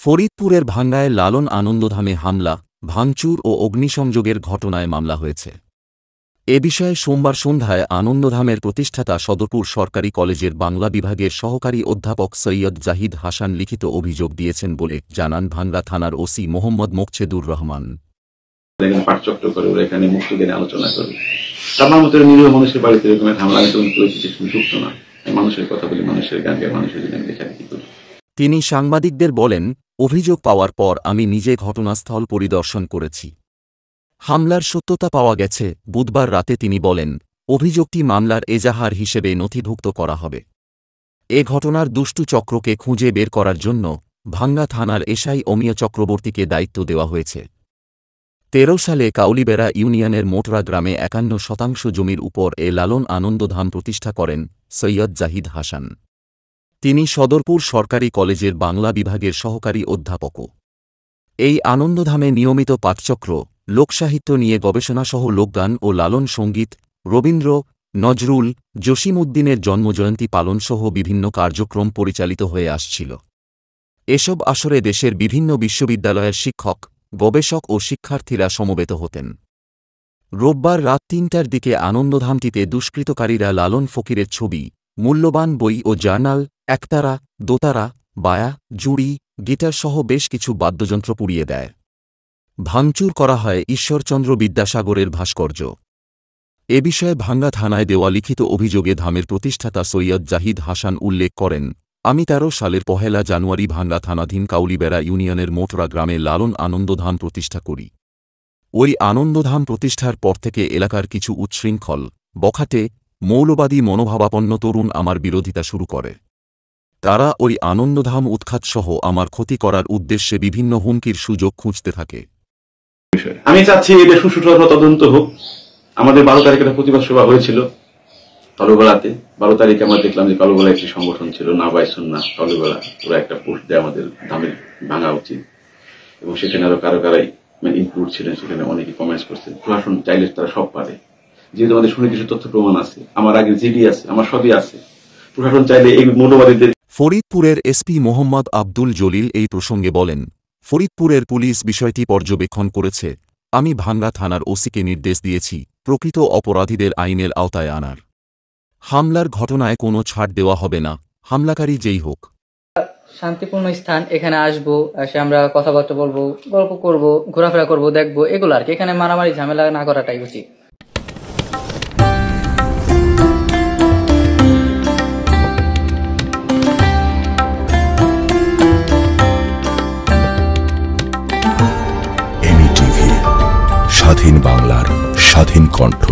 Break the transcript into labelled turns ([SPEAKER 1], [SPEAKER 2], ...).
[SPEAKER 1] ফরিদপুরের ভাঙ্গায় লালন আনন্দধামে হামলা, ভাঙচুর ও অগ্নিসংযোগের ঘটনায় মামলা হয়েছে। এ বিষয়ে সোমবার সন্ধ্যায় আনন্দধামের প্রতিষ্ঠাতা সদরপুর সরকারি কলেজের বাংলা বিভাগের সহকারী অধ্যাপক সৈয়দ জাহিদ হাসান লিখিত অভিযোগ দিয়েছেন বলে জানান ভাঙ্গা থানার ওসি মোহাম্মদ মোকছেদুর রহমান।
[SPEAKER 2] পাঠচক্র করে ওরা এখানে মুক্তিদের আলোচনা করে আমার মতো নিরীহ মানুষের বাড়িতে এরকম হামলা যুক্ত না। মানুষের কথা বলি, মানুষের গান গায়ে, মানুষের জন্য লেখালেখি করি।
[SPEAKER 1] তিনি সাংবাদিকদের বলেন, অভিযোগ পাওয়ার পর আমি নিজে ঘটনাস্থল পরিদর্শন করেছি। হামলার সত্যতা পাওয়া গেছে। বুধবার রাতে তিনি বলেন, অভিযোগটি মামলার এজাহার হিসেবে নথিভুক্ত করা হবে। এ ঘটনার দুষ্টু চক্রকে খুঁজে বের করার জন্য ভাঙ্গা থানার এসআই অমিয় চক্রবর্তীকে দায়িত্ব দেওয়া হয়েছে। 13 সালে কাউলিবেড়া ইউনিয়নের মোটরা গ্রামে 51% জমির উপর এ লালন আনন্দধাম প্রতিষ্ঠা করেন সৈয়দ জাহিদ হাসান। তিনি সদরপুর সরকারি কলেজের বাংলা বিভাগের সহকারী অধ্যাপকও। এই আনন্দধামে নিয়মিত পাঠচক্র, লোকসাহিত্য নিয়ে গবেষণাসহ লোকগান ও লালন সঙ্গীত, রবীন্দ্র, নজরুল, জসিম উদ্দিনের জন্মজয়ন্তী পালনসহ বিভিন্ন কার্যক্রম পরিচালিত হয়ে আসছিল। এসব আসরে দেশের বিভিন্ন বিশ্ববিদ্যালয়ের শিক্ষক, গবেষক ও শিক্ষার্থীরা সমবেত হতেন। রোববার রাত 3টার দিকে আনন্দধামটিতে দুষ্কৃতকারীরা লালন ফকিরের ছবি, মূল্যবান বই ও জার্নাল, একতারা, দোতারা, বায়া, জুড়ি, গিটারসহ বেশ কিছু বাদ্যযন্ত্র পুড়িয়ে দেয়। ভাঙচুর করা হয় ঈশ্বরচন্দ্র বিদ্যাসাগরের ভাস্কর্য। এ বিষয়ে ভাঙ্গা থানায় দেওয়া লিখিত অভিযোগে ধামের প্রতিষ্ঠাতা সৈয়দ জাহিদ হাসান উল্লেখ করেন, আমি 13 সালের 1 জানুয়ারি ভাঙ্গা থানাধীন কাউলিবেড়া ইউনিয়নের মোটরা গ্রামে লালন আনন্দধাম প্রতিষ্ঠা করি। ওই আনন্দধাম প্রতিষ্ঠার পর থেকে এলাকার কিছু উচ্ছৃঙ্খল, বখাটে, মৌলবাদী মনোভাবাপন্ন তরুণ আমার বিরোধিতা শুরু করে। তারা ওই আনন্দধাম উৎখাতসহ আমার ক্ষতি করার উদ্দেশ্যে বিভিন্ন হুমকির সুযোগ খুঁজতে থাকে।
[SPEAKER 2] আমি চাচ্ছি এটা সুষ্ঠুভাবে তদন্ত হোক। আমাদের 12 তারিখে একটা প্রতিবাদ সভা হয়েছিল কালুগোলাতে। 12 তারিখে আমরা দেখলাম যে কালুগোলা একটি সংগঠন ছিল না বাই সুন্নাহ কালুগোলা, ওরা একটা পোস্ট দেয় আমাদের ধামের ভাঙা উচিত, এবং সেখানে আরো কারো কারাই ইনক্লুড ছিলেন। সেখানে অনেকে কমেন্টস করছে, প্রশাসন চাইলে তারা সব পারে, যেহেতু আমাদের সুনির্দিষ্ট তথ্য প্রমাণ আছে, আমার আগে জিডি আছে, আমার সবই আছে। প্রশাসন চাইলে এই মৌলবাদীদের।
[SPEAKER 1] ফরিদপুরের এসপি মোহাম্মদ আব্দুল জলিল এই প্রসঙ্গে বলেন, ফরিদপুরের পুলিশ বিষয়টি পর্যবেক্ষণ করেছে। আমি ভাঙ্গা থানার ওসিকে নির্দেশ দিয়েছি প্রকৃত অপরাধীদের আইনের আওতায় আনার। হামলার ঘটনায় কোনো ছাড় দেওয়া হবে না, হামলাকারী যেই হোক।
[SPEAKER 3] শান্তিপূর্ণ স্থান, এখানে আসবো, এসে আমরা কথাবার্তা বলবো, গল্প করব, ঘোরাফেরা করব, দেখবো, এগুলো আর কি। এখানে মারামারি ঝামেলা না করাটাই উচিত।
[SPEAKER 4] স্বাধীন বাংলার স্বাধীন কণ্ঠ।